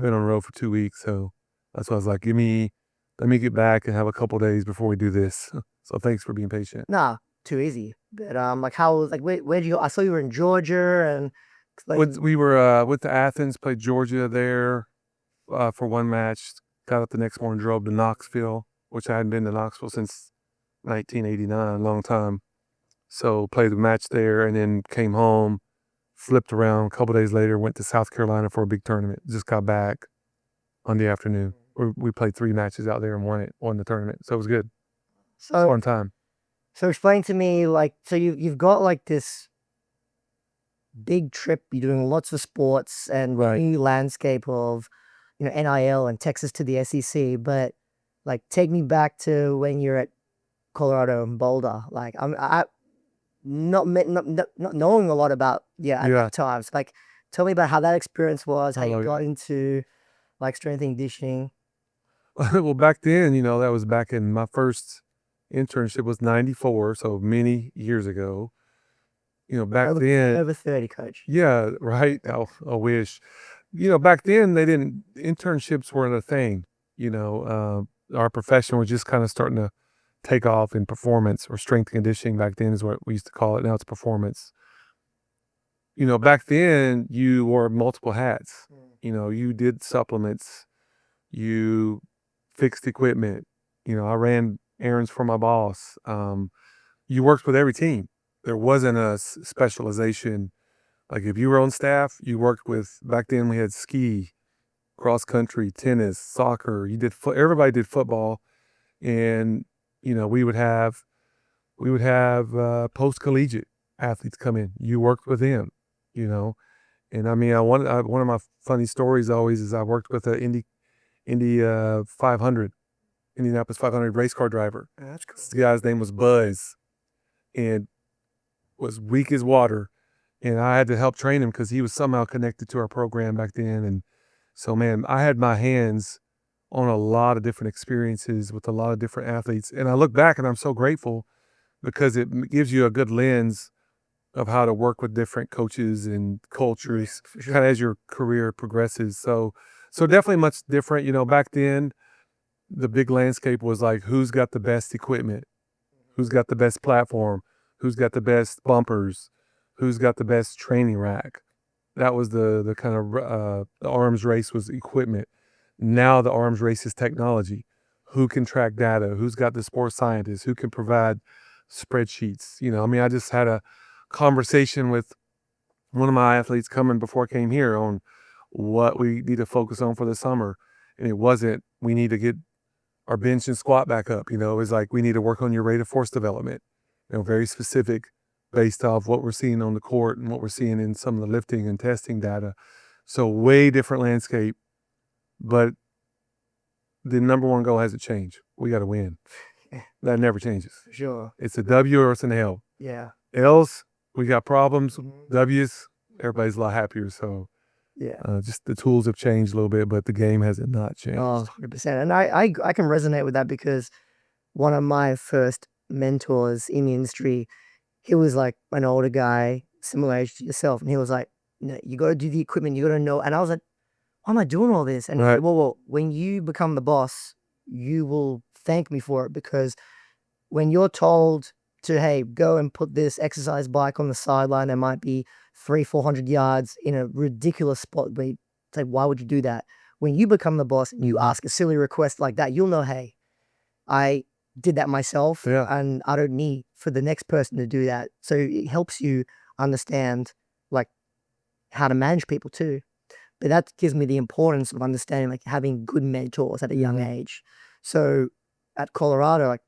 been on the road for 2 weeks, so that's why I was like, let me get back and have a couple days before we do this. So thanks for being patient. Nah, too easy. But like, how like where'd you go? I saw you were in Georgia, and like, We were went to Athens, played Georgia there for one match. Got up the next morning, drove to Knoxville, which I hadn't been to Knoxville since 1989, a long time. So played the match there, and then came home, flipped around. A couple days later, went to South Carolina for a big tournament. Just got back on the afternoon. We played 3 matches out there and won the tournament. So it was good. so Fun time. so explain to me, like, so you've got like this big trip. You're doing lots of sports and new landscape of, NIL and Texas to the SEC. But like, take me back to when you're at Colorado and Boulder. Like, I not knowing a lot about at that times. Like, tell me about how that experience was, how you got into like strength and conditioning. Well, back then, that was back in my first internship was 94, so many years ago. Back then, Over 30, coach. yeah, right. I wish. Back then internships weren't a thing. Our profession was just kind of starting to take off in performance, or strength and conditioning back then is what we used to call it. Now it's performance. Back then you wore multiple hats. You did supplements, you fixed equipment. I ran errands for my boss. You worked with every team. There wasn't a specialization. Like if you were on staff, you worked with, back then we had ski, cross country, tennis, soccer. Everybody did football. And, we would have post collegiate athletes come in. You worked with them, and I mean, one of my funny stories always is I worked with an Indy 500, Indianapolis 500 race car driver. That's cool. The guy's name was Buzz, and was weak as water, and I had to help train him because he was somehow connected to our program back then. And so, man, I had my hands on a lot of different experiences with a lot of different athletes, and I look back and I'm so grateful because it gives you a good lens of how to work with different coaches and cultures kind of as your career progresses. So definitely much different. Back then, the big landscape was like, who's got the best equipment? Who's got the best platform? Who's got the best bumpers? Who's got the best training rack? That was the kind of the arms race was equipment. Now the arms race is technology. Who can track data? Who's got the sports scientists? Who can provide spreadsheets? I just had a conversation with one of my athletes coming before I came here on what we need to focus on for the summer. And it wasn't, we need to get our bench and squat back up. It was like, we need to work on your rate of force development. Very specific based off what we're seeing on the court and what we're seeing in some of the lifting and testing data. So way different landscape, but the number one goal hasn't changed. We got to win. That never changes. Sure. It's a W or it's an L. Yeah. L's, we got problems. W's, everybody's a lot happier. So just the tools have changed a little bit, but the game hasn't not changed. Oh, 100%. And I can resonate with that because one of my first mentors in the industry, he was like an older guy, similar age to yourself. And he was like, you got to do the equipment, you got to know. And I was like, why am I doing all this? And he said, well, when you become the boss, you will thank me for it, because when you're told to, hey, go and put this exercise bike on the sideline, there might be 300-400 yards in a ridiculous spot. But it's like, why would you do that? When you become the boss and you ask a silly request like that, you'll know, hey, I did that myself, and I don't need for the next person to do that. So it helps you understand like how to manage people too. But that gives me the importance of understanding like having good mentors at a young age. So at Colorado, like,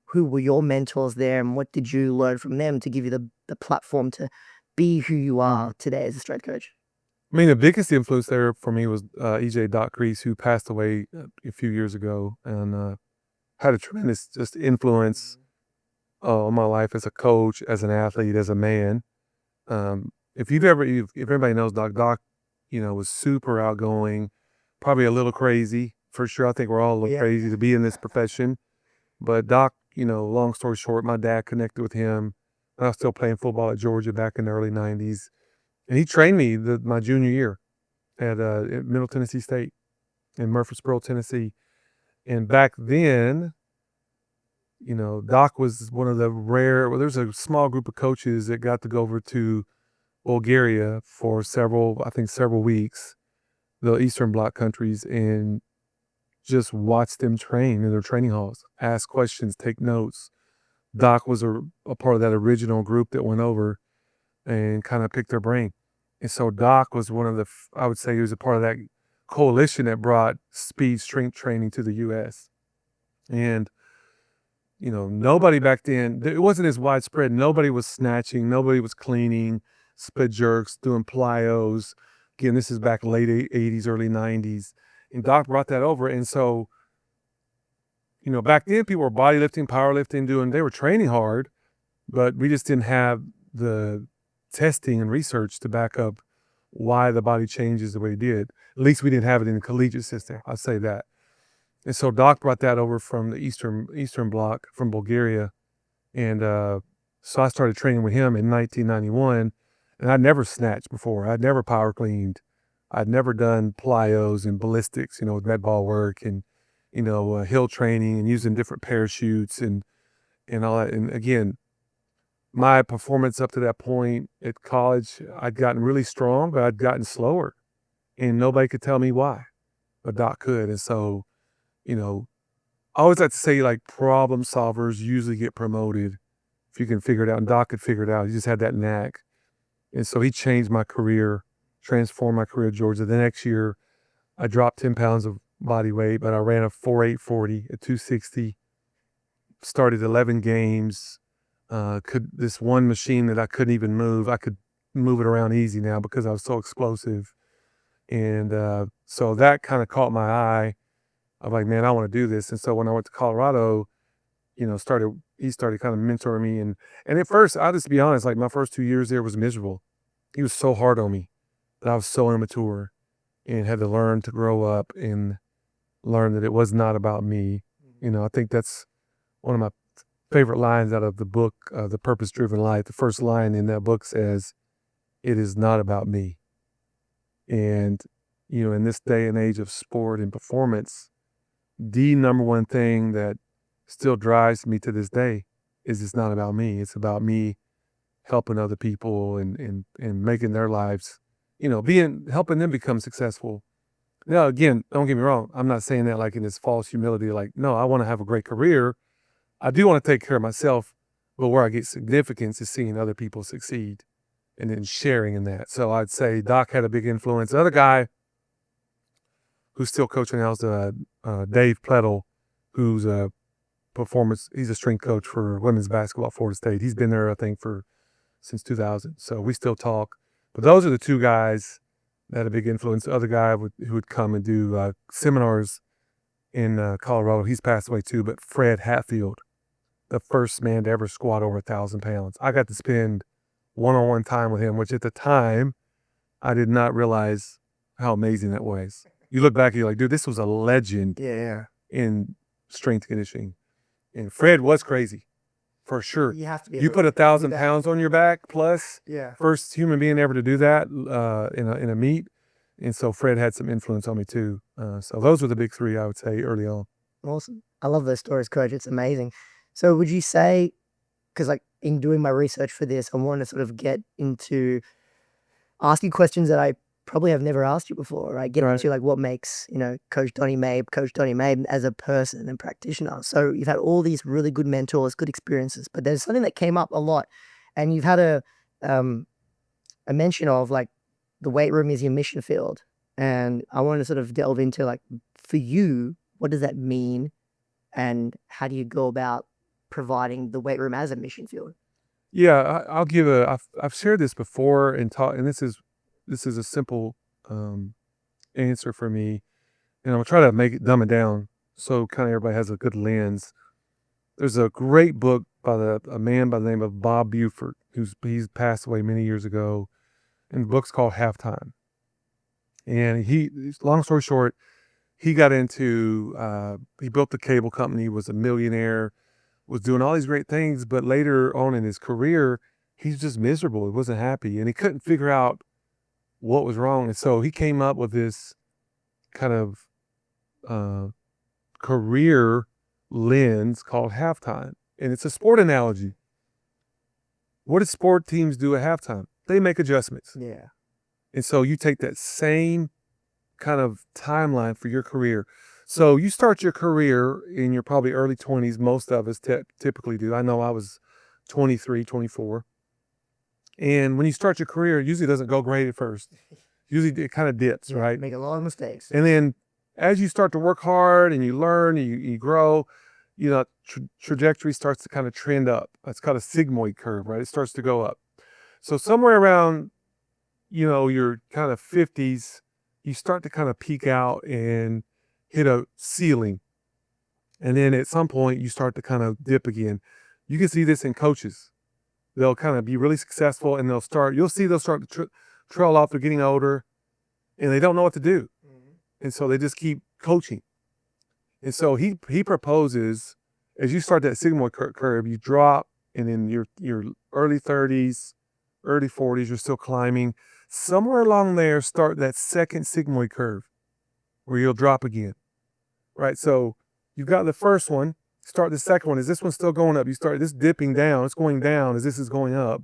who were your mentors there, and what did you learn from them to give you the platform to be who you are today as a strength coach? I mean, the biggest influence there for me was EJ Doc Crease, who passed away a few years ago, and had a tremendous just influence on my life as a coach, as an athlete, as a man. If everybody knows Doc, was super outgoing, probably a little crazy for sure. I think we're all a little crazy to be in this profession. But Doc, long story short, my dad connected with him. I was still playing football at Georgia back in the early 90s. And he trained me my junior year at Middle Tennessee State in Murfreesboro, Tennessee. And back then, Doc was one of the there's a small group of coaches that got to go over to Bulgaria for several weeks, the Eastern Bloc countries, and just watch them train in their training halls, ask questions, take notes. Doc was a part of that original group that went over and kind of picked their brain. And so Doc was one of I would say he was a part of that coalition that brought speed strength training to the U.S. And, nobody back then, it wasn't as widespread. Nobody was snatching. Nobody was cleaning, split jerks, doing plyos. Again, this is back late 80s, early 90s. And Doc brought that over. And so, back then people were bodybuilding, powerlifting, they were training hard, but we just didn't have the testing and research to back up why the body changes the way it did. At least we didn't have it in the collegiate system. I'll say that. And so Doc brought that over from the Eastern Bloc, from Bulgaria. And so I started training with him in 1991. And I'd never snatched before. I'd never power cleaned. I'd never done plyos and ballistics, with med ball work and, hill training and using different parachutes and all that. And again, my performance up to that point at college, I'd gotten really strong, but I'd gotten slower. And nobody could tell me why, but Doc could. And so, I always like to say, like, problem solvers usually get promoted if you can figure it out. And Doc could figure it out. He just had that knack. And so he changed my career, transformed my career at Georgia. The next year, I dropped 10 pounds of body weight, but I ran a 4.840 at 260, started 11 games. This one machine that I couldn't even move, I could move it around easy now because I was so explosive. And so that kind of caught my eye. I'm like, man, I want to do this. And so when I went to Colorado, he started kind of mentoring me. And at first, I'll just be honest, like my first 2 years there was miserable. He was so hard on me that I was so immature and had to learn to grow up and learn that it was not about me. I think that's one of my favorite lines out of the book, The Purpose-Driven Life. The first line in that book says, "It is not about me." And, in this day and age of sport and performance, the number one thing that still drives me to this day is it's not about me. It's about me helping other people and making their lives, helping them become successful. Now, again, don't get me wrong. I'm not saying that like in this false humility, like, no, I want to have a great career. I do want to take care of myself, but where I get significance is seeing other people succeed and then sharing in that. So I'd say Doc had a big influence. The other guy who's still coaching now is Dave Plettle, who's he's a strength coach for women's basketball at Florida State. He's been there, I think, since 2000. So we still talk. But those are the two guys that had a big influence. The other guy who would come and do seminars in Colorado, he's passed away too, but Fred Hatfield, the first man to ever squat over 1,000 pounds. I got to spend one-on-one time with him, which at the time, I did not realize how amazing that was. You look back and you're like, dude, this was a legend in strength conditioning. And Fred was crazy, for sure. You have to be. You put 1,000 pounds on your back plus, Yeah. first human being ever to do that in a meet. And so Fred had some influence on me too. So those were the big three, I would say, early on. Awesome. I love those stories, Coach. It's amazing. So would you say, because like in doing my research for this, I want to sort of get into asking questions that I probably have never asked you before, right? Get into like what makes, Coach Donnie Maib as a person and practitioner. So you've had all these really good mentors, good experiences, but there's something that came up a lot, and you've had a mention of like the weight room is your mission field. And I want to sort of delve into like, for you, what does that mean? And how do you go about providing the weight room as a mission field? Yeah, I'll give I've shared this before and taught, and this is a simple answer for me. And I'll try to dumb it down so kind of everybody has a good lens. There's a great book by a man by the name of Bob Buford, he's passed away many years ago, and the book's called Halftime. And long story short, he got into, he built the cable company, was a millionaire, was doing all these great things, but later on in his career, he's just miserable. He wasn't happy, and he couldn't figure out what was wrong. And so he came up with this kind of career lens called halftime. And it's a sport analogy. What do sport teams do at halftime? They make adjustments. Yeah. And so you take that same kind of timeline for your career. So you start your career in your probably early 20s. Most of us typically do. I know I was 23, 24. And when you start your career, it usually doesn't go great at first. Usually it kind of dips, Yeah, right? make a lot of mistakes. And then as you start to work hard and you learn and you grow, you know, trajectory starts to kind of trend up. It's called a sigmoid curve, right? It starts to go up. So somewhere around, you know, your kind of 50s, you start to kind of peak out and hit a ceiling. And then at some point you start to kind of dip again. You can see this in coaches. They'll kind of be really successful and you'll see they'll start to trail off. They're getting older and they don't know what to do. And so they just keep coaching. And so he proposes, as you start that sigmoid curve, you drop, and in your early 30s, early 40s, you're still climbing. Somewhere along there, start that second sigmoid curve where you'll drop again, right? So you've got the first one, start the second one. Is this one still going up? You start this dipping down, it's going down as this is going up.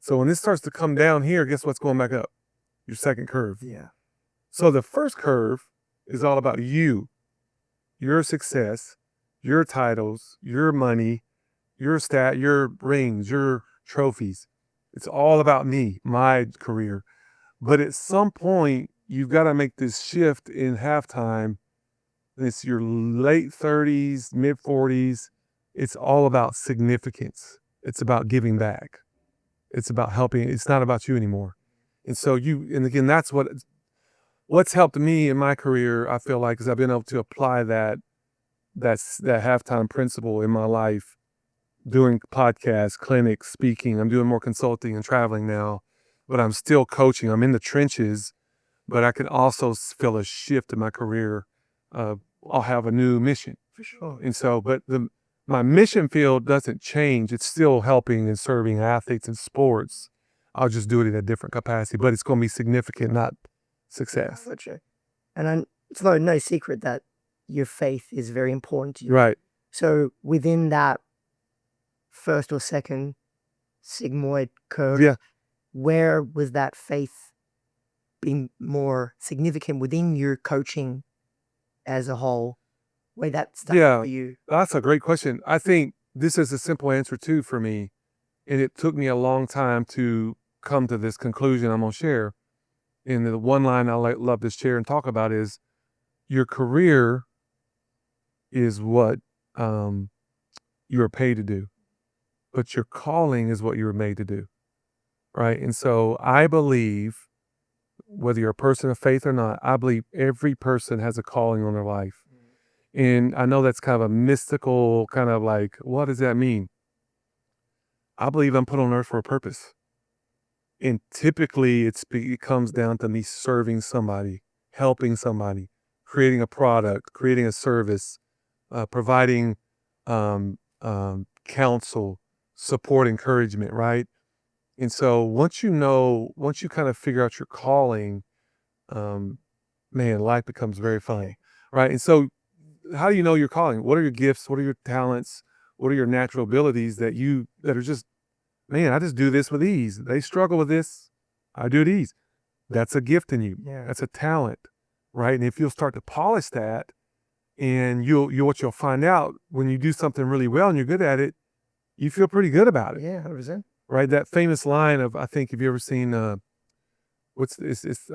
So when this starts to come down here, guess what's going back up? Your second curve. Yeah. So the first curve is all about you, your success, your titles, your money, your rings, your trophies. It's all about me, my career. But at some point, you've got to make this shift in halftime. It's your late 30s, mid 40s. It's all about significance. It's about giving back. It's about helping. It's not about you anymore. And so and again, that's what's helped me in my career, I feel like, is I've been able to apply that halftime principle in my life, doing podcasts, clinics, speaking. I'm doing more consulting and traveling now, but I'm still coaching. I'm in the trenches, but I can also feel a shift in my career. I'll have a new mission. For sure. And so, but my mission field doesn't change. It's still helping and serving athletes in sports. I'll just do it in a different capacity, but it's going to be significant, not success. Gotcha. And it's no secret that your faith is very important to you. Right. So within that first or second sigmoid curve, Yeah. where was that faith being more significant within your coaching as a whole? Where that started for you? That's a great question. I think this is a simple answer too for me. And it took me a long time to come to this conclusion I'm going to share. And the one line I love to share and talk about is your career is what you are paid to do, but your calling is what you were made to do, right? And so I believe, whether you're a person of faith or not, I believe every person has a calling on their life. And I know that's kind of a mystical kind of like, what does that mean? I believe I'm put on earth for a purpose. And typically it comes down to me serving somebody, helping somebody, creating a product, creating a service, providing counsel, support, encouragement, right? And so once you kind of figure out your calling, man, life becomes very fun, right? And so how do you know your calling? What are your gifts? What are your talents? What are your natural abilities that are just, man, I just do this with ease. They struggle with this. I do it ease. That's a gift in you. Yeah. That's a talent, right? And if you'll start to polish that, and what you'll find out when you do something really well and you're good at it, you feel pretty good about it. Yeah, 100%. Right? That famous line of, I think, have you ever seen, I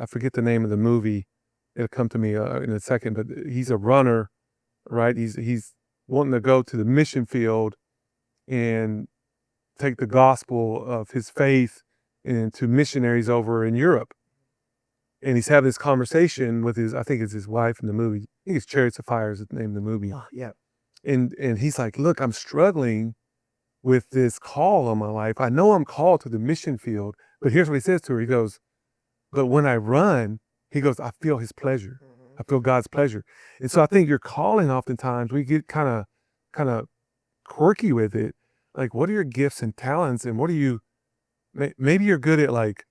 forget the name of the movie. It'll come to me in a second, but he's a runner, right? He's wanting to go to the mission field and take the gospel of his faith into missionaries over in Europe. And he's having this conversation with I think it's his wife in the movie. I think it's Chariots of Fire is the name of the movie. Oh, yeah. And he's like, look, I'm struggling with this call on my life. I know I'm called to the mission field, but here's what he says to her. He goes, but when I run, he goes, I feel his pleasure. I feel God's pleasure. And so I think your calling, oftentimes we get kind of quirky with it. Like, what are your gifts and talents? And what are you, maybe you're good at, like,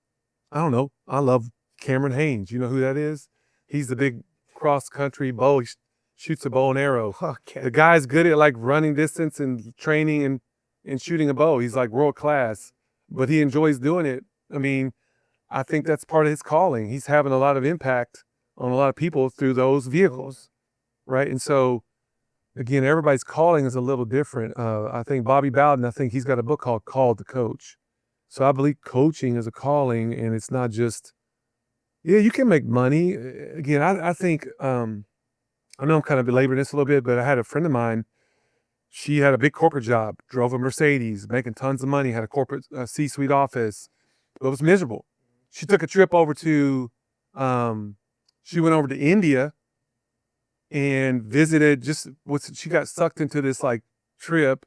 I don't know, I love Cameron Haynes, you know who that is? He's the big cross-country bow. He shoots a bow and arrow. Okay. The guy's good at like running distance and training and shooting a bow. He's like world class, but he enjoys doing it. I mean, I think that's part of his calling. He's having a lot of impact on a lot of people through those vehicles, right? And so, again, everybody's calling is a little different. I think Bobby Bowden, I think he's got a book called Called to Coach. So I believe coaching is a calling, and it's not just, yeah, you can make money. Again, I think, I know I'm kind of belaboring this a little bit, but I had a friend of mine. She had a big corporate job, drove a Mercedes, making tons of money, had a corporate C-suite office. It was miserable. She took a trip over to, she went over to India and visited, she got sucked into this like trip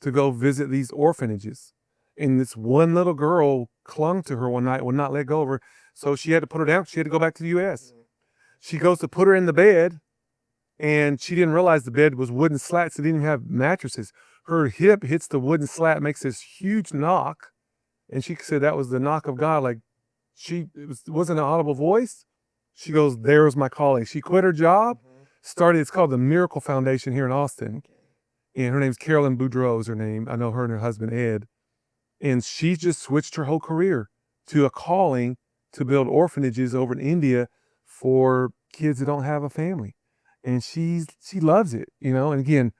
to go visit these orphanages. And this one little girl clung to her one night, would not let go of her. So she had to put her down. She had to go back to the US. She goes to put her in the bed, and she didn't realize the bed was wooden slats. It didn't even have mattresses. Her hip hits the wooden slat, makes this huge knock. And she said that was the knock of God. Like wasn't an audible voice. She goes, there's my calling. She quit her job, started, it's called the Miracle Foundation here in Austin. And her name's Carolyn Boudreau is her name. I know her and her husband, Ed. And she just switched her whole career to a calling to build orphanages over in India for kids that don't have a family. And she loves it, you know. And again,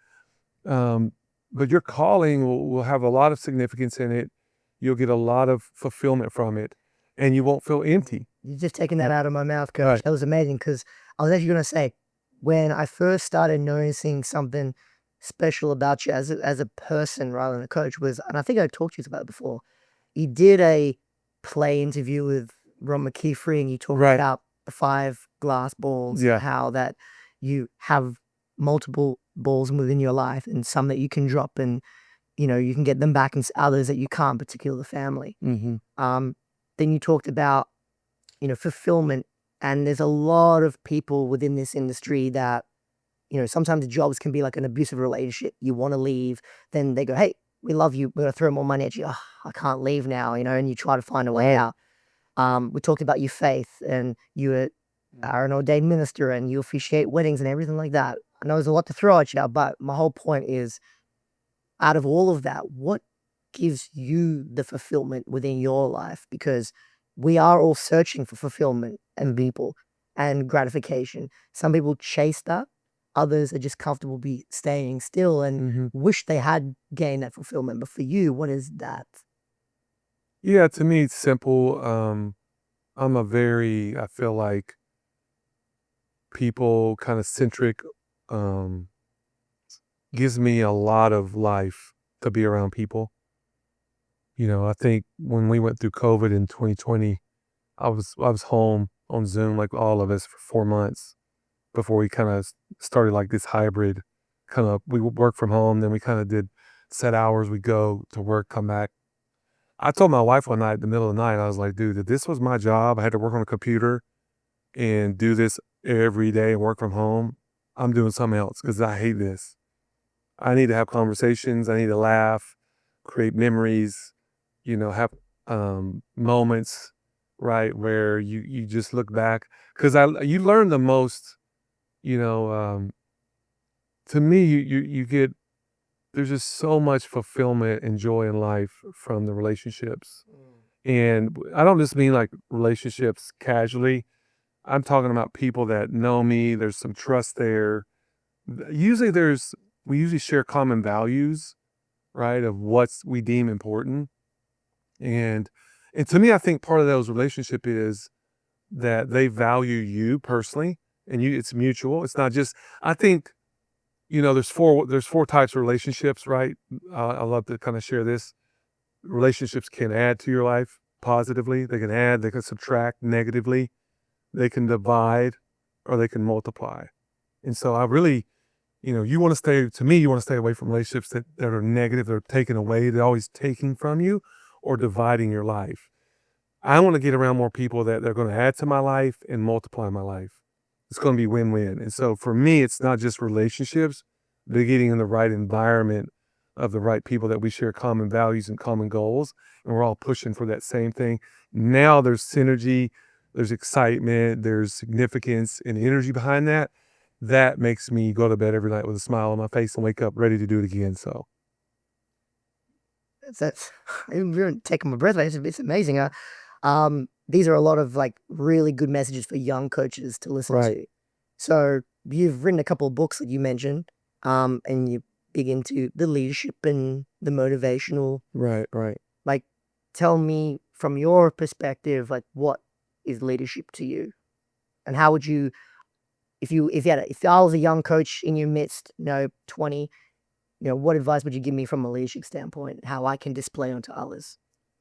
but your calling will have a lot of significance in it. You'll get a lot of fulfillment from it, and you won't feel empty. You're just taking that out of my mouth, Coach. Right. That was amazing, because I was actually going to say, when I first started noticing something special about you as a person rather than a coach was, and I think I talked to you about it before, you did a play interview with Ron McKeefery, and you talked Right. about the 5 glass balls, Yeah. how that you have multiple balls within your life, and some that you can drop, and you know you can get them back, and others that you can't, particularly the family. Mm-hmm. Then you talked about, you know, fulfillment, and there's a lot of people within this industry that, you know, sometimes jobs can be like an abusive relationship. You want to leave, then they go, hey, we love you, we're gonna throw more money at you. Oh, I can't leave now, you know, and you try to find a way out. We talked about your faith, and you are an ordained minister, and you officiate weddings and everything like that. I know there's a lot to throw at you, but my whole point is, out of all of that, what gives you the fulfillment within your life? Because we are all searching for fulfillment and people and gratification. Some people chase that. Others are just comfortable staying still and wish they had gained that fulfillment. But for you, what is that? Yeah, to me, it's simple. I feel like people kind of centric, gives me a lot of life to be around people. You know, I think when we went through COVID in 2020, I was home on Zoom like all of us for 4 months before we kind of started like this hybrid kind of, we would work from home, then we kind of did set hours, we go to work, come back. I told my wife one night in the middle of the night, I was like, dude, if this was my job, I had to work on a computer and do this every day and work from home, I'm doing something else because I hate this. I need to have conversations. I need to laugh, create memories, you know, have moments, right, where you just look back. Because you learn the most, you know, to me, you get, there's just so much fulfillment and joy in life from the relationships. And I don't just mean like relationships casually. I'm talking about people that know me. There's some trust there. Usually we usually share common values, right, of what we deem important. And to me, I think part of those relationship is that they value you personally, and it's mutual. It's not just, I think, you know, there's four types of relationships, right? I love to kind of share this. Relationships can add to your life positively. They can add, they can subtract negatively. They can divide, or they can multiply. And so I really, you know, you want to stay away from relationships that are negative, they're taken away, they're always taking from you or dividing your life. I want to get around more people that they're going to add to my life and multiply my life. It's going to be win-win. And so for me, it's not just relationships, but getting in the right environment of the right people that we share common values and common goals, and we're all pushing for that same thing. Now there's synergy, there's excitement, there's significance and energy behind that. That makes me go to bed every night with a smile on my face and wake up ready to do it again. So That's I'm really taking my breath away. It's amazing. These are a lot of like really good messages for young coaches to listen right, to. So you've written a couple of books that you mentioned, and you big into the leadership and the motivational. right. Like, tell me from your perspective, like what is leadership to you, and how would you, if I was a young coach in your midst, 20, what advice would you give me from a leadership standpoint, how I can display onto others?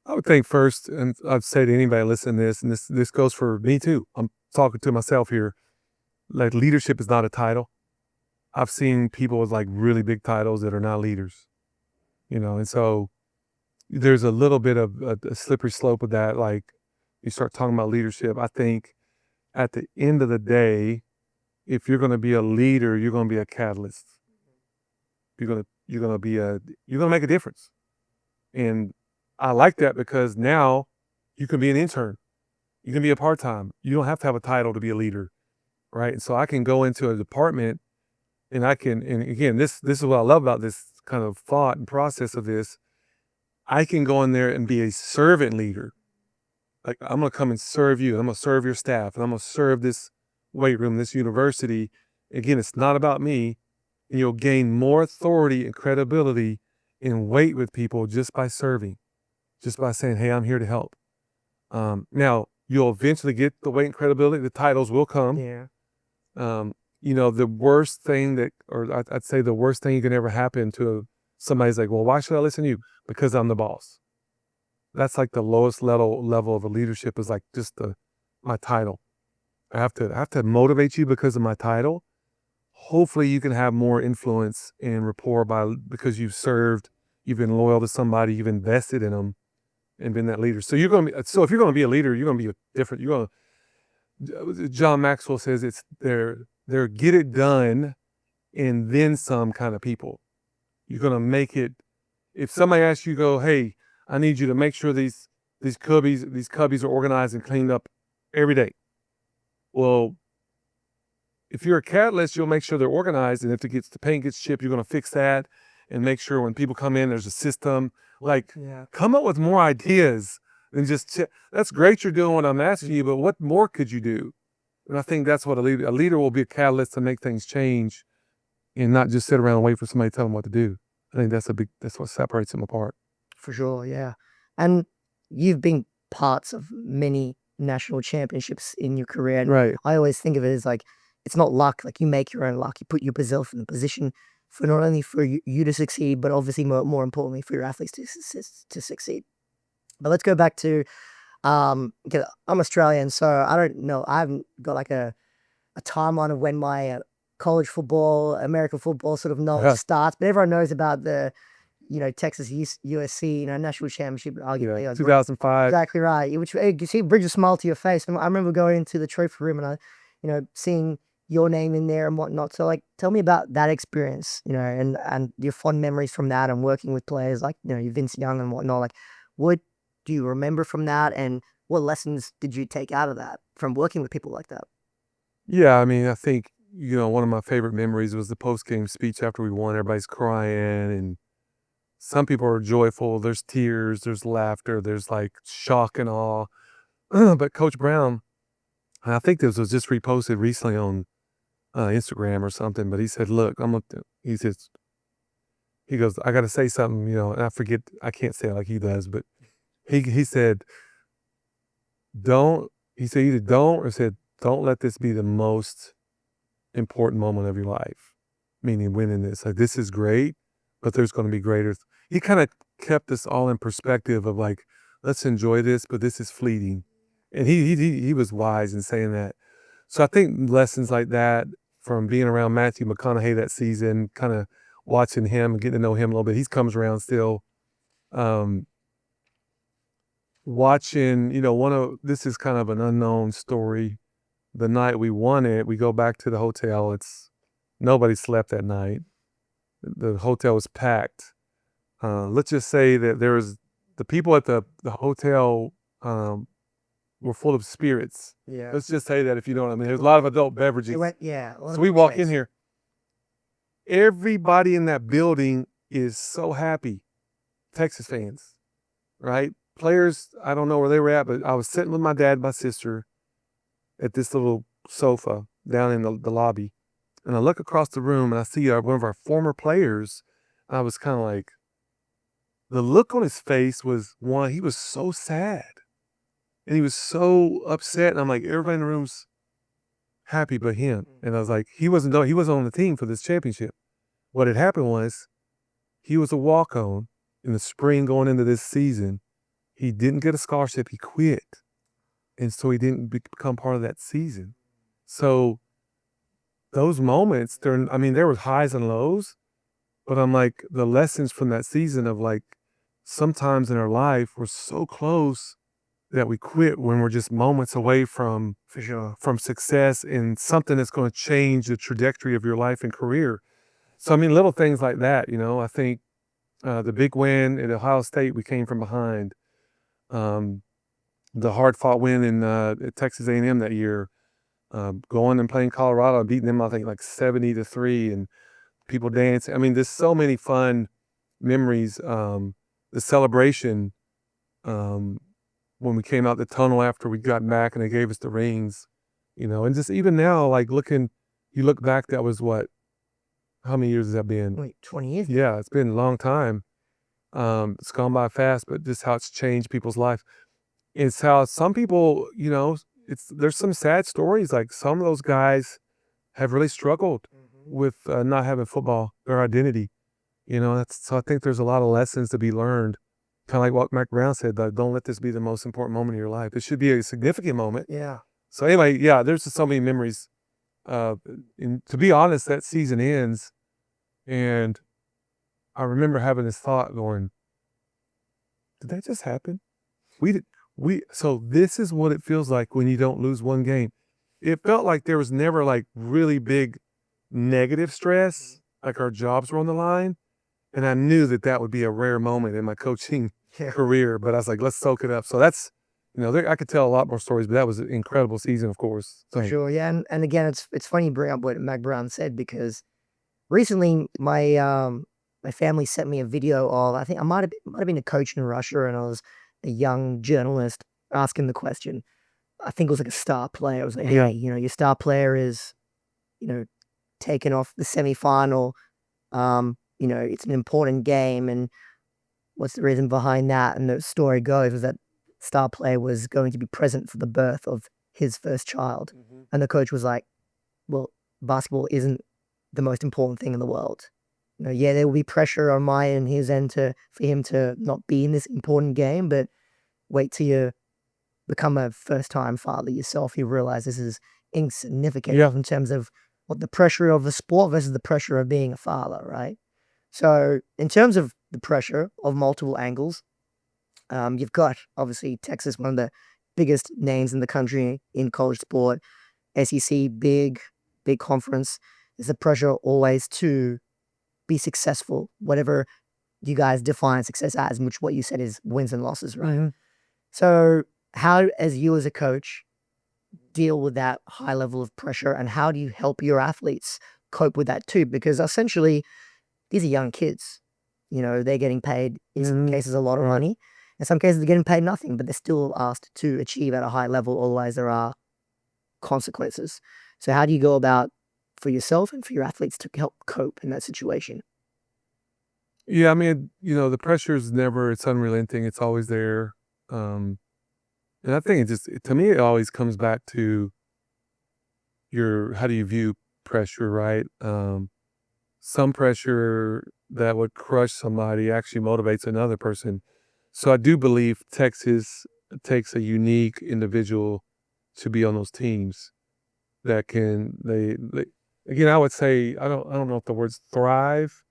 I would think first, and I'd say to anybody listening to this, and this goes for me too. I'm talking to myself here. Like leadership is not a title. I've seen people with like really big titles that are not leaders, and so there's a little bit of a slippery slope of that. Like you start talking about leadership. I think at the end of the day, if you're going to be a leader, you're going to be a catalyst. You're going to make a difference. And I like that because now you can be an intern. You can be a part-time. You don't have to have a title to be a leader, right? And so I can go into a department and and again, this is what I love about this kind of thought and process of this. I can go in there and be a servant leader. Like I'm going to come and serve you. I'm going to serve your staff and I'm going to serve this weight room, this university. Again, it's not about me. And you'll gain more authority and credibility and weight with people just by serving, just by saying, hey, I'm here to help. Now, you'll eventually get the weight and credibility. The titles will come. Yeah. The worst thing I'd say the worst thing you can ever happen to somebody's like, well, why should I listen to you? Because I'm the boss. That's like the lowest level of a leadership is like just my title. I have to motivate you because of my title. Hopefully you can have more influence and rapport because you've served, you've been loyal to somebody, you've invested in them and been that leader. So if you're going to be a leader, you're going to be different. John Maxwell says they're get it done and then some kind of people. You're going to make it. If somebody asks you, go, hey, I need you to make sure these cubbies are organized and cleaned up every day. Well, if you're a catalyst, you'll make sure they're organized, and if the paint gets chipped, you're going to fix that and make sure when people come in, there's a system. Like, come up with more ideas than just that's great you're doing what I'm asking you, but what more could you do? And I think that's what a leader will be, a catalyst to make things change and not just sit around and wait for somebody to tell them what to do. I think that's what separates them apart. For sure, yeah. And you've been parts of many national championships in your career. And Right. I always think of it as like, it's not luck. Like you make your own luck. You put yourself in a position for not only for you to succeed, but obviously more importantly for your athletes to succeed. But let's go back to, 'cause I'm Australian, so I don't know. I haven't got like a timeline of when my college football, American football sort of knowledge starts. But everyone knows about the Texas USC, national championship, arguably. Yeah, 2005. Exactly right. Which you see, brings a smile to your face. And I remember going into the trophy room and seeing your name in there and whatnot. So, like, tell me about that experience, and your fond memories from that, and working with players like your Vince Young and whatnot. Like, what do you remember from that, and what lessons did you take out of that from working with people like that? Yeah, I mean, I think one of my favorite memories was the post-game speech after we won. Everybody's crying and some people are joyful. There's tears, there's laughter, there's like shock and awe. But Coach Brown, and I think this was just reposted recently on Instagram or something, but he said, look, he goes, I got to say something, and I forget, I can't say it like he does, but he said, he said either don't or said, don't let this be the most important moment of your life, meaning winning this. Like, this is great, but there's going to be greater. He kind of kept us all in perspective of like, let's enjoy this, but this is fleeting. And he was wise in saying that. So I think lessons like that from being around Matthew McConaughey that season, kind of watching him and getting to know him a little bit. He comes around still. Watching, this is kind of an unknown story. The night we won it, we go back to the hotel. Nobody slept that night. The hotel was packed. Let's just say that there was the people at the hotel were full of spirits. Yeah. Let's just say that, if you know what I mean. There's a lot of adult beverages. It went, yeah. So we walk in here. Everybody in that building is so happy. Texas fans, right? Players, I don't know where they were at, but I was sitting with my dad and my sister at this little sofa down in the lobby. And I look across the room and I see one of our former players. I was kind of like, the look on his face was one, he was so sad. And he was so upset. And I'm like, everybody in the room's happy but him. And I was like, he wasn't on the team for this championship. What had happened was he was a walk-on in the spring going into this season. He didn't get a scholarship. He quit. And so he didn't become part of that season. So those moments, there were highs and lows, but I'm like, the lessons from that season of like, sometimes in our life, we're so close that we quit when we're just moments away from success and something that's going to change the trajectory of your life and career. So, little things like that, I think the big win at Ohio State, we came from behind. The hard-fought win at Texas A&M that year, going and playing Colorado, beating them, I think, like 70-3, and people dancing. There's so many fun memories. The celebration when we came out the tunnel after we got back and they gave us the rings, and just even now, like you look back, that was what? How many years has that been? Wait, 20 years? Yeah, it's been a long time. It's gone by fast, but just how it's changed people's life. It's how some people, there's some sad stories. Like some of those guys have really struggled with not having football, their identity. So I think there's a lot of lessons to be learned. Kind of like what Mac Brown said, don't let this be the most important moment of your life. It should be a significant moment. Yeah. So anyway, yeah, there's just so many memories. And to be honest, that season ends, and I remember having this thought going, did that just happen? So this is what it feels like when you don't lose one game. It felt like there was never like really big negative stress, like our jobs were on the line. And I knew that would be a rare moment in my coaching career, but I was like, let's soak it up. So that's, I could tell a lot more stories, but that was an incredible season, of course. So, For sure, yeah. And again, it's funny you bring up what Mac Brown said, because recently my my family sent me a video of, I think I might have been a coach in Russia, and I was a young journalist asking the question. I think it was like a star player. I was like, hey, your star player is, taken off the semifinal. It's an important game, and what's the reason behind that? And the story goes was that star player was going to be present for the birth of his first child. And the coach was like, well, basketball isn't the most important thing in the world. Yeah, there will be pressure on my and his end for him to not be in this important game, but wait till you become a first-time father yourself, you realize this is insignificant in terms of what the pressure of the sport versus the pressure of being a father, right? So in terms of the pressure of multiple angles, you've got, obviously, Texas, one of the biggest names in the country in college sport. SEC, big conference. There's the pressure always to be successful, whatever you guys define success as, which what you said is wins and losses, right? So how, as you as a coach, deal with that high level of pressure, and how do you help your athletes cope with that too? Because essentially, these are young kids. They're getting paid, in some cases, a lot of money. In some cases, they're getting paid nothing, but they're still asked to achieve at a high level. Otherwise, there are consequences. So how do you go about, for yourself and for your athletes, to help cope in that situation? Yeah, the pressure is it's unrelenting. It's always there. And I think to me, it always comes back to how do you view pressure, right? Some pressure that would crush somebody actually motivates another person. So I do believe Texas takes a unique individual to be on those teams that again, I would say, I don't know if the words thrive,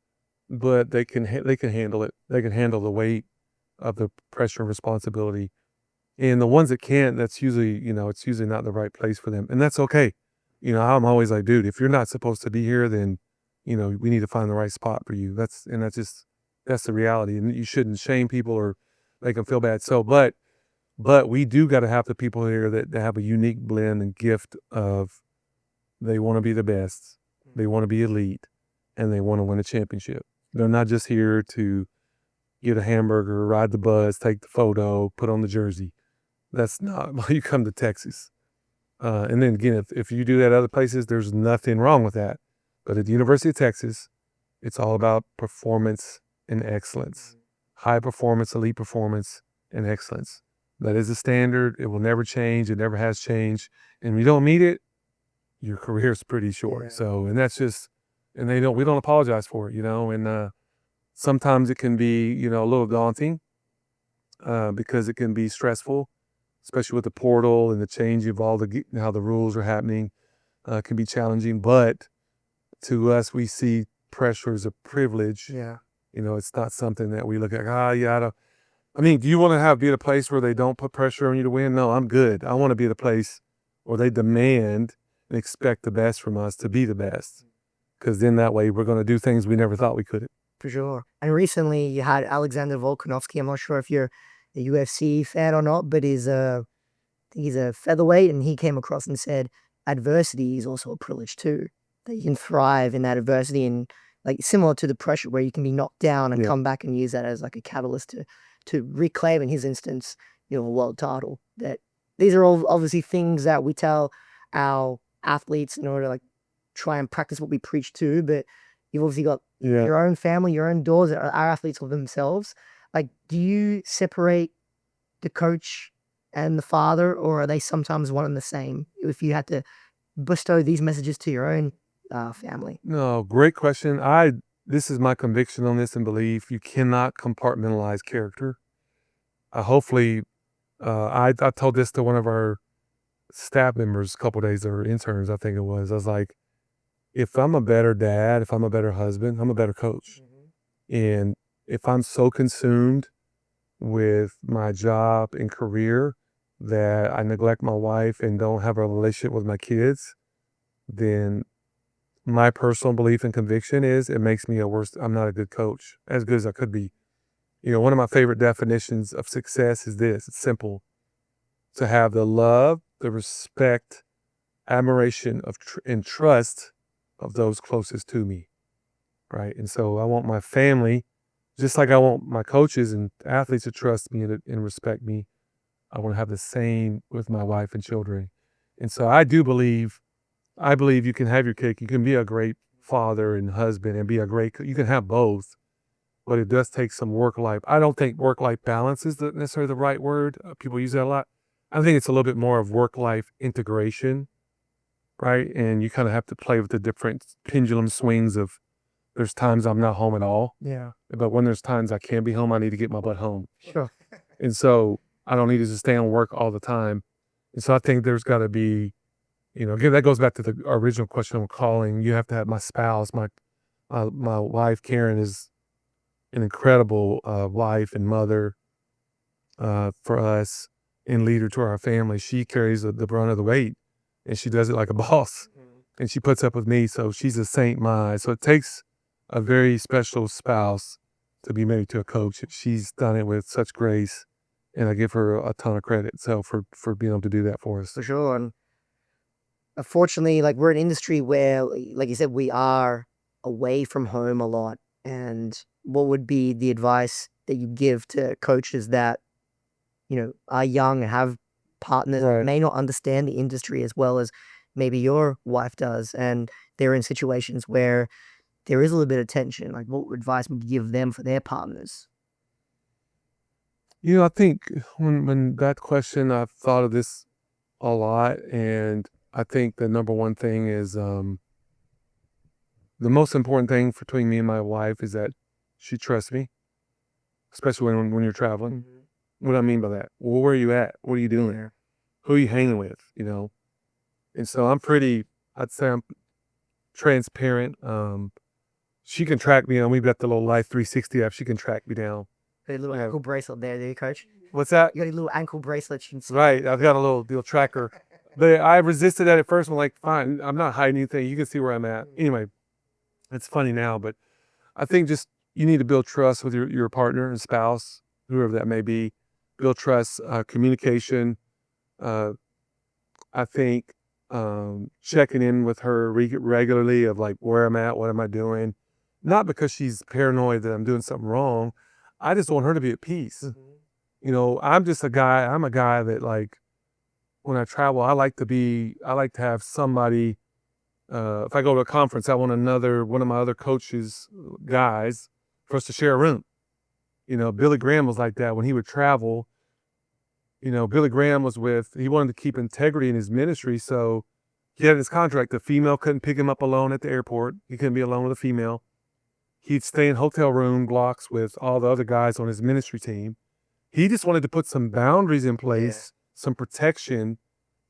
but they can handle it. They can handle the weight of the pressure and responsibility. And the ones that can't, that's usually, it's usually not the right place for them. And that's okay. I'm always like, dude, if you're not supposed to be here, then, we need to find the right spot for you. That's the reality. And you shouldn't shame people or make them feel bad. So, but But we do got to have the people here that have a unique blend and gift of they want to be the best, they want to be elite, and they want to win a championship. They're not just here to get a hamburger, ride the bus, take the photo, put on the jersey. That's not why you come to Texas. And then again, if you do that other places, there's nothing wrong with that. But at the University of Texas, it's all about performance and excellence. High performance, elite performance, and excellence. That is the standard. It will never change. It never has changed. And if you don't meet it, your career is pretty short. Yeah. So, and that's just, and we don't apologize for it, and sometimes it can be, a little daunting because it can be stressful, especially with the portal and the change of how the rules are happening. It can be challenging, but to us, we see pressure as a privilege. Yeah. It's not something that we look at, do you want to be at a place where they don't put pressure on you to win? No, I'm good. I want to be at a place where they demand and expect the best from us to be the best. Because then that way we're going to do things we never thought we could. For sure. And recently you had Alexander Volkanovski. I'm not sure if you're a UFC fan or not, but he's a featherweight, and he came across and said adversity is also a privilege too. That you can thrive in that adversity, and like similar to the pressure where you can be knocked down and come back and use that as like a catalyst to reclaim, in his instance, a world title. That these are all obviously things that we tell our athletes in order to like try and practice what we preach to, but you've obviously got your own family, your own doors. Our athletes of themselves. Like, do you separate the coach and the father, or are they sometimes one and the same? If you had to bestow these messages to your own family. No, great question. This is my conviction on this and belief. You cannot compartmentalize character. Hopefully, I told this to one of our staff members a couple days, or interns, I think it was. I was like, if I'm a better dad, if I'm a better husband, I'm a better coach. And if I'm so consumed with my job and career that I neglect my wife and don't have a relationship with my kids, then my personal belief and conviction is it makes me I'm not a good coach, as good as I could be. One of my favorite definitions of success is this. It's simple. To have the love, the respect, admiration and trust of those closest to me, right? And so I want my family, just like I want my coaches and athletes to trust me and respect me. I want to have the same with my wife and children. And so I believe you can have your cake. You can be a great father and husband and you can have both, but it does take some work-life. I don't think work-life balance is necessarily the right word. People use that a lot. I think it's a little bit more of work-life integration, right? And you kind of have to play with the different pendulum swings of there's times I'm not home at all. Yeah. But when there's times I can be home, I need to get my butt home. Sure. And so I don't need to just stay on work all the time. And so I think there's got to be, again, that goes back to the original question on calling. You have to have my spouse, my wife, Karen, is an incredible wife and mother for us and leader to our family. She carries the brunt of the weight, and she does it like a boss. And she puts up with me, so she's a saint mind. So it takes a very special spouse to be married to a coach. She's done it with such grace, and I give her a ton of credit. So for being able to do that for us. For sure. And unfortunately, like we're an industry where, like you said, we are away from home a lot. And what would be the advice that you give to coaches that, are young and have partners that may not understand the industry as well as maybe your wife does, and they're in situations where there is a little bit of tension? Like, what advice would you give them for their partners? I think when that question, I've thought of this a lot, and I think the number one thing is the most important thing between me and my wife is that she trusts me, especially when you're traveling. What do I mean by that? Well, where are you at? What are you doing here? Who are you hanging with? And so I'd say I'm transparent. She can track me down. We've got the little Life 360 app. She can track me down. Got a little ankle bracelet there, do you, Coach? What's that? You got a little ankle bracelet. Right. I've got a little tracker. But I resisted that at first. I'm like, fine, I'm not hiding anything. You can see where I'm at. Anyway, it's funny now, but I think just you need to build trust with your partner and spouse, whoever that may be. build trust, communication. I think checking in with her regularly of like where I'm at, what am I doing, not because she's paranoid that I'm doing something wrong. I just want her to be at peace. You know, I'm a guy that like when I travel, I like to have somebody. If I go to a conference, I want one of my other coaches, guys, for us to share a room. You know, Billy Graham was like that when he would travel. You know, Billy Graham he wanted to keep integrity in his ministry. So he had his contract. The female couldn't pick him up alone at the airport. He couldn't be alone with a female. He'd stay in hotel room blocks with all the other guys on his ministry team. He just wanted to put some boundaries in place, some protection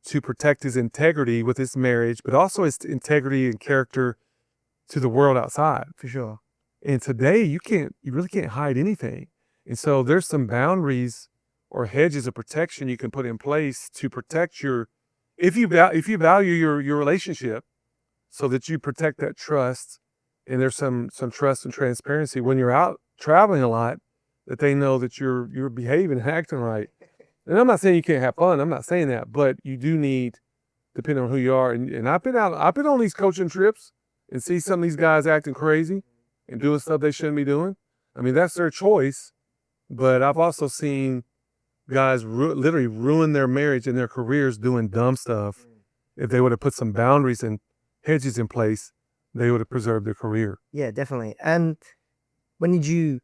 to protect his integrity with his marriage, but also his integrity and character to the world outside. For sure. And today you really can't hide anything. And so there's some boundaries or hedges of protection you can put in place to protect if you value your relationship, so that you protect that trust, and there's some trust and transparency when you're out traveling a lot, that they know that you're behaving and acting right. And I'm not saying you can't have fun. I'm not saying that, but you do need, depending on who you are. And I've been on these coaching trips and see some of these guys acting crazy and doing stuff they shouldn't be doing. I mean, that's their choice. But I've also seen guys literally ruin their marriage and their careers doing dumb stuff. If they would have put some boundaries and hedges in place, they would have preserved their career. Yeah, definitely. And when did you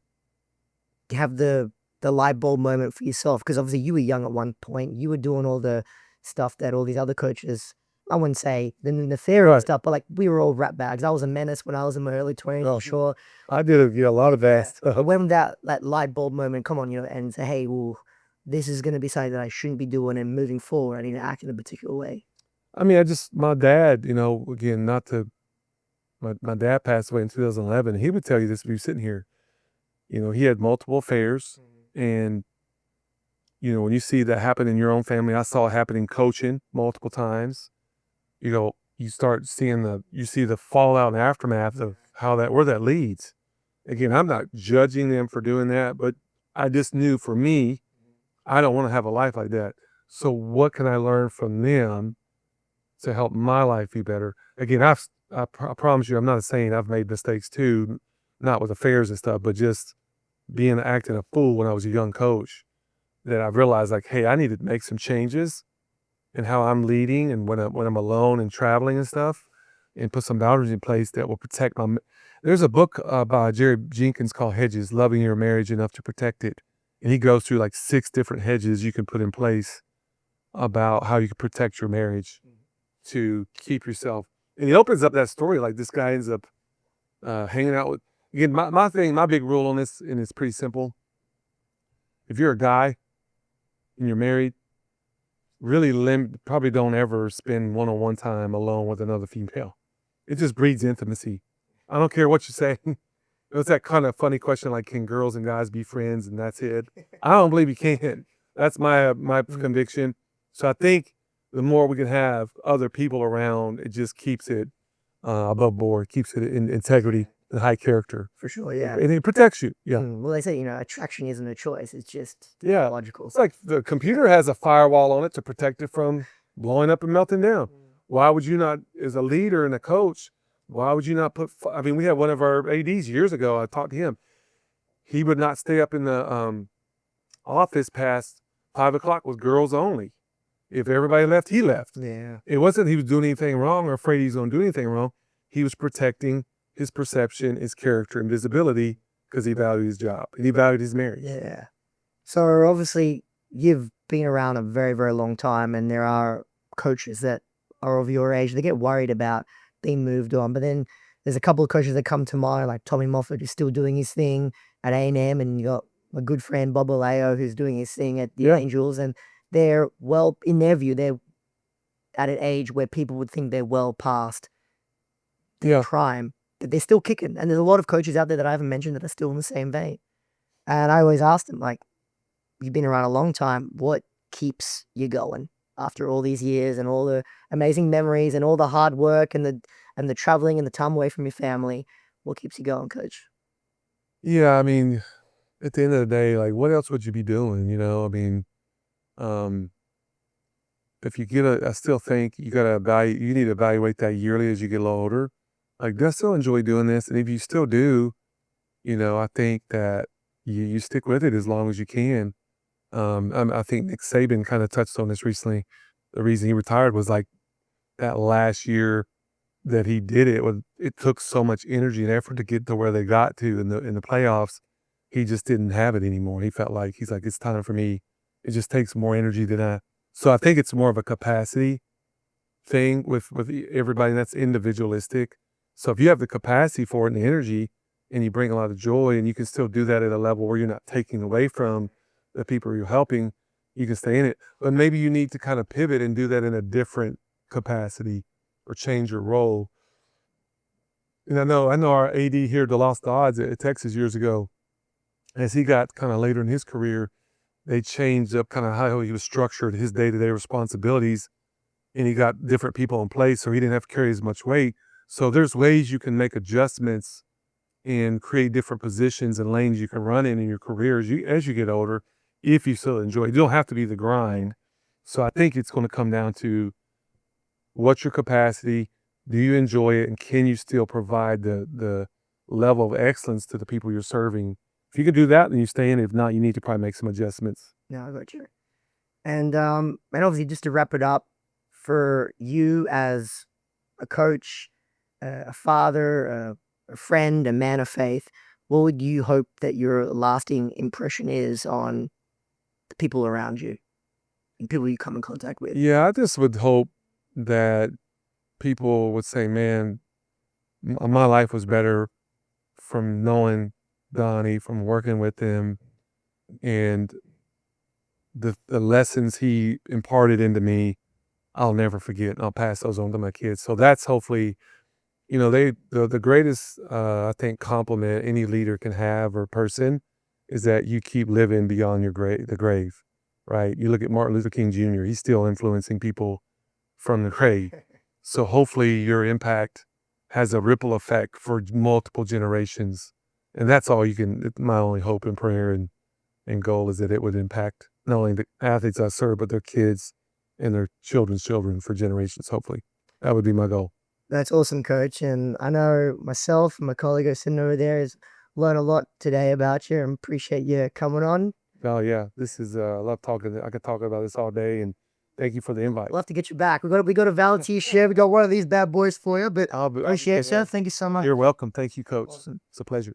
have the light bulb moment for yourself? Because obviously you were young at one point. You were doing all the stuff that all these other coaches, I wouldn't say the nefarious stuff, but like we were all rat bags. I was a menace when I was in my early 20s, for sure. I did a lot of that. But when that light bulb moment come on, and say, hey, well, this is going to be something that I shouldn't be doing, and moving forward, I need to act in a particular way. I mean, my dad, again, my dad passed away in 2011. He would tell you this if he was sitting here. He had multiple affairs, and when you see that happen in your own family, I saw it happen in coaching multiple times. You start seeing you see the fallout and aftermath of where that leads. Again, I'm not judging them for doing that, but I just knew for me, I don't want to have a life like that. So what can I learn from them to help my life be better? Again, I promise you, I'm not saying I've made mistakes too, not with affairs and stuff, but just acting a fool when I was a young coach, that I realized like, hey, I need to make some changes in how I'm leading and when I'm alone and traveling and stuff, and put some boundaries in place that will protect There's a book by Jerry Jenkins called Hedges, Loving Your Marriage Enough to Protect It. And he goes through like 6 different hedges you can put in place about how you can protect your marriage to keep yourself. And he opens up that story like this guy ends up hanging out with, again, my big rule on this, and it's pretty simple. If you're a guy and you're married, really probably don't ever spend one-on-one time alone with another female. It just breeds intimacy. I don't care what you say. It's that kind of funny question, like, can girls and guys be friends and that's it? I don't believe you can. That's my conviction. So I think the more we can have other people around, it just keeps it above board, keeps it in integrity and high character. For sure, yeah. And it protects you. Yeah. Well, they say, attraction isn't a choice. It's just logical. It's like the computer has a firewall on it to protect it from blowing up and melting down. Why would you not, as a leader and a coach, why would you not we had one of our ADs years ago, I talked to him. He would not stay up in the office past 5 o'clock with girls only. If everybody left, he left. Yeah. It wasn't he was doing anything wrong or afraid he was going to do anything wrong. He was protecting his perception, his character, and visibility because he valued his job and he valued his marriage. Yeah. So obviously you've been around a very, very long time, and there are coaches that are of your age. They get worried about being moved on. But then there's a couple of coaches that come to mind, like Tommy Moffat, who's still doing his thing at A&M, and you got my good friend Bob Aleo, who's doing his thing at the Angels. And they're, well, in their view, they're at an age where people would think they're well past their prime, but they're still kicking. And there's a lot of coaches out there that I haven't mentioned that are still in the same vein. And I always ask them, like, you've been around a long time, what keeps you going after all these years and all the amazing memories and all the hard work and the traveling and the time away from your family? What keeps you going, Coach? Yeah, I mean, at the end of the day, like, what else would you be doing? You know, I mean, um, if you get I still think you you need to evaluate that yearly as you get a little older. Like, do I still enjoy doing this? And if you still do, you know, I think that you stick with it as long as you can. I think Nick Saban kind of touched on this recently. The reason he retired was like that last year that he did it was it took so much energy and effort to get to where they got to in the playoffs. He just didn't have it anymore. He felt like he's like, it's time for me. It just takes more energy than I. So I think it's more of a capacity thing with everybody. That's individualistic. So if you have the capacity for it and the energy, and you bring a lot of joy, and you can still do that at a level where you're not taking away from the people you're helping, you can stay in it. But maybe you need to kind of pivot and do that in a different capacity or change your role. And I know our AD here, the Lost Odds at Texas years ago, as he got kind of later in his career, they changed up kind of how he was structured, his day-to-day responsibilities, and he got different people in place so he didn't have to carry as much weight. So there's ways you can make adjustments and create different positions and lanes you can run in your career as you get older, if you still enjoy it. You don't have to be the grind. So I think it's going to come down to what's your capacity, do you enjoy it, and can you still provide the level of excellence to the people you're serving? If you can do that, then you stay in. If not, you need to probably make some adjustments. Yeah, I got you. And obviously, just to wrap it up, for you as a coach, a father, a friend, a man of faith, what would you hope that your lasting impression is on the people around you and people you come in contact with? Yeah, I just would hope that people would say, man, my life was better from knowing Donnie, from working with him, and the lessons he imparted into me, I'll never forget. I'll pass those on to my kids. So that's hopefully, you know, the greatest, I think, compliment any leader can have or person is that you keep living beyond the grave, right? You look at Martin Luther King Jr., he's still influencing people from the grave. So hopefully your impact has a ripple effect for multiple generations. And that's all my only hope and prayer and goal is that it would impact not only the athletes I serve, but their kids and their children's children for generations, hopefully. That would be my goal. That's awesome, Coach. And I know myself and my colleague who's sitting over there has learned a lot today about you and appreciate you coming on. Oh yeah, this is I love talking. I could talk about this all day, and thank you for the invite. We'll have to get you back. We got a Valentine share. We got one of these bad boys for you, but appreciate you. Thank you so much. You're welcome. Thank you, Coach. Awesome. It's a pleasure.